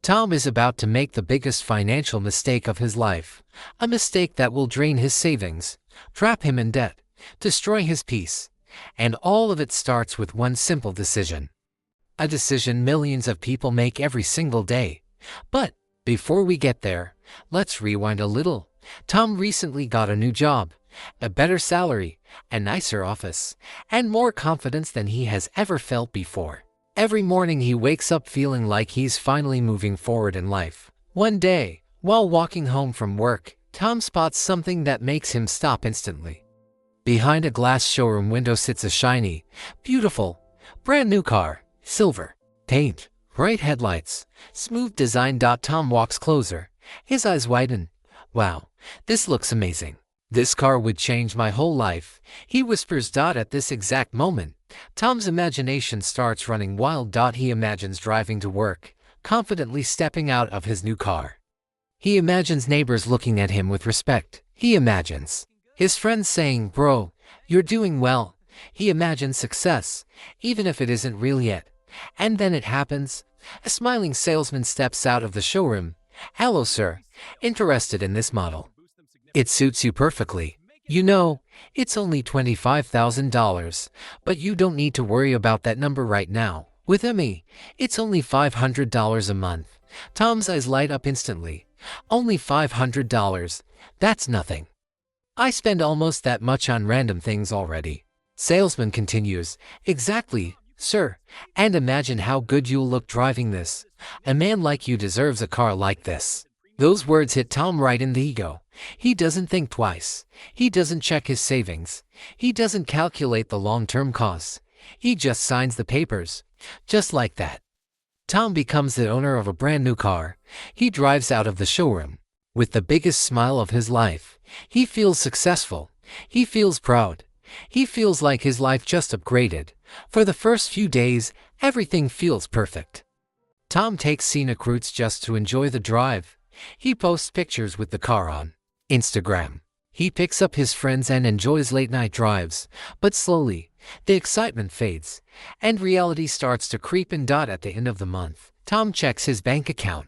Tom is about to make the biggest financial mistake of his life, a mistake that will drain his savings, trap him in debt, destroy his peace, and all of it starts with one simple decision. A decision millions of people make every single day. But before we get there, let's rewind a little. Tom recently got a new job, a better salary, a nicer office, and more confidence than he has ever felt before. Every morning he wakes up feeling like he's finally moving forward in life. One day, while walking home from work, Tom spots something that makes him stop instantly. Behind a glass showroom window sits a shiny, beautiful, brand new car, silver paint, bright headlights, smooth design. Tom walks closer, his eyes widen. Wow, this looks amazing. This car would change my whole life, he whispers. At this exact moment, Tom's imagination starts running wild. He imagines driving to work, confidently stepping out of his new car. He imagines neighbors looking at him with respect. He imagines his friends saying, "Bro, you're doing well." He imagines success, even if it isn't real yet. And then it happens. A smiling salesman steps out of the showroom. "Hello, sir. Interested in this model? It suits you perfectly. You know, it's only $25,000, but you don't need to worry about that number right now. With me, it's only $500 a month." Tom's eyes light up instantly. Only $500? That's nothing. I spend almost that much on random things already. Salesman continues, "Exactly, sir. And imagine how good you'll look driving this. A man like you deserves a car like this." Those words hit Tom right in the ego. He doesn't think twice. He doesn't check his savings. He doesn't calculate the long-term costs. He just signs the papers. Just like that, Tom becomes the owner of a brand new car. He drives out of the showroom with the biggest smile of his life. He feels successful. He feels proud. He feels like his life just upgraded. For the first few days, everything feels perfect. Tom takes scenic routes just to enjoy the drive. He posts pictures with the car on Instagram. He picks up his friends and enjoys late-night drives. But slowly, the excitement fades, and reality starts to creep in. At the end of the month, Tom checks his bank account.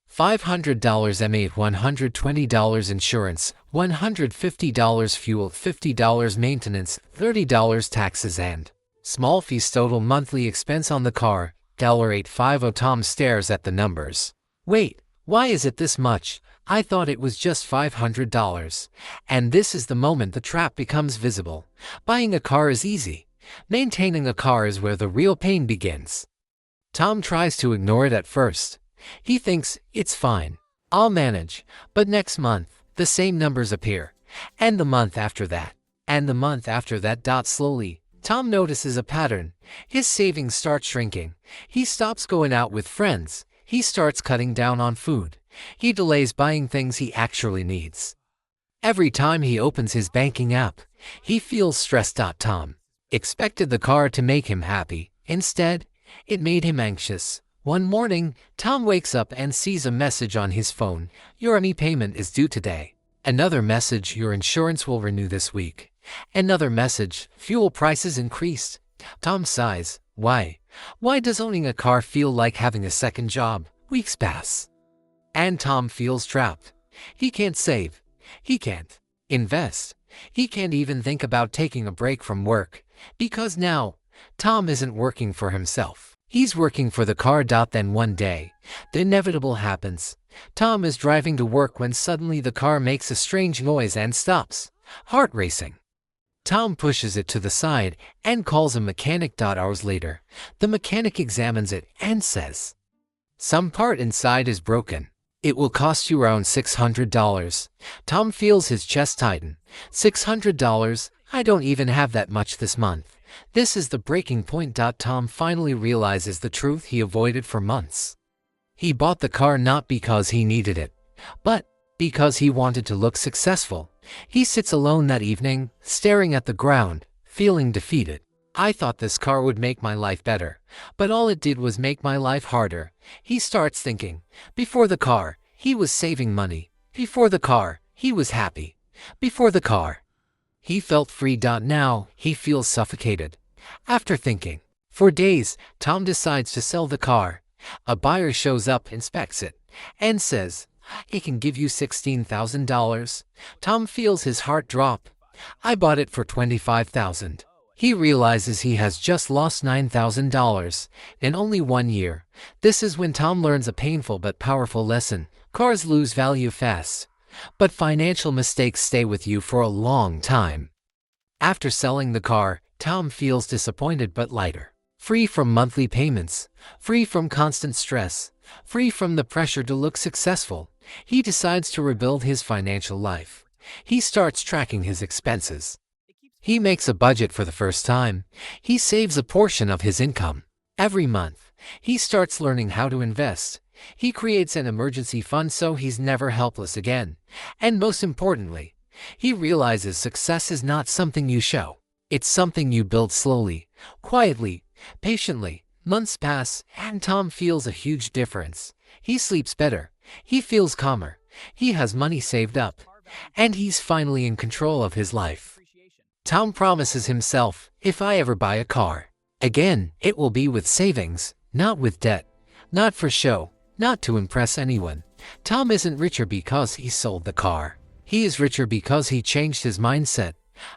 $500 MA, $120 insurance, $150 fuel, $50 maintenance, $30 taxes, and small fees. Total monthly expense on the car, $850. Tom stares at the numbers. Wait, why is it this much? I thought it was just $500. And this is the moment the trap becomes visible. Buying a car is easy. Maintaining a car is where the real pain begins. Tom tries to ignore it at first. He thinks, "It's fine. I'll manage." But next month, the same numbers appear. And the month after that. And the month after that. Slowly, Tom notices a pattern. His savings start shrinking. He stops going out with friends. He starts cutting down on food. He delays buying things he actually needs. Every time he opens his banking app, he feels stressed. Tom expected the car to make him happy. Instead, it made him anxious. One morning, Tom wakes up and sees a message on his phone. "Your ME payment is due today." Another message, "Your insurance will renew this week." Another message, "Fuel prices increased." Tom sighs. Why? Why does owning a car feel like having a second job? Weeks pass, and Tom feels trapped. He can't save. He can't invest. He can't even think about taking a break from work, because now, Tom isn't working for himself. He's working for the car. Then one day, the inevitable happens. Tom is driving to work when suddenly the car makes a strange noise and stops, heart racing. Tom pushes it to the side and calls a mechanic. Hours later, the mechanic examines it and says, "Some part inside is broken. It will cost you around $600. Tom feels his chest tighten. $600? I don't even have that much this month. This is the breaking point. Tom finally realizes the truth he avoided for months. He bought the car not because he needed it, but because he wanted to look successful. He sits alone that evening, staring at the ground, feeling defeated. "I thought this car would make my life better, but all it did was make my life harder." He starts thinking. Before the car, he was saving money. Before the car, he was happy. Before the car, he felt free. Now, he feels suffocated. After thinking for days, Tom decides to sell the car. A buyer shows up, inspects it, and says, "He can give you $16,000. Tom feels his heart drop. "I bought it for $25,000. He realizes he has just lost $9,000 in only 1 year. This is when Tom learns a painful but powerful lesson. Cars lose value fast, but financial mistakes stay with you for a long time. After selling the car, Tom feels disappointed but lighter. Free from monthly payments, free from constant stress, free from the pressure to look successful, he decides to rebuild his financial life. He starts tracking his expenses. He makes a budget for the first time. He saves a portion of his income. Every month, he starts learning how to invest. He creates an emergency fund so he's never helpless again. And most importantly, he realizes success is not something you show. It's something you build slowly, quietly, patiently. Months pass, and Tom feels a huge difference. He sleeps better. He feels calmer. He has money saved up. And he's finally in control of his life. Tom promises himself, "If I ever buy a car again, it will be with savings, not with debt, not for show, not to impress anyone." Tom isn't richer because he sold the car. He is richer because he changed his mindset.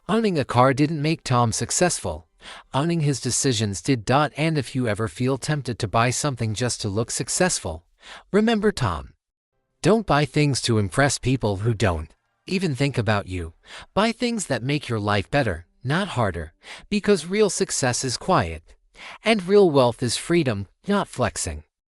Owning a car didn't make Tom successful. Owning his decisions did. And if you ever feel tempted to buy something just to look successful, remember Tom. Don't buy things to impress people who don't even think about you. Buy things that make your life better, not harder, because real success is quiet, and real wealth is freedom, not flexing.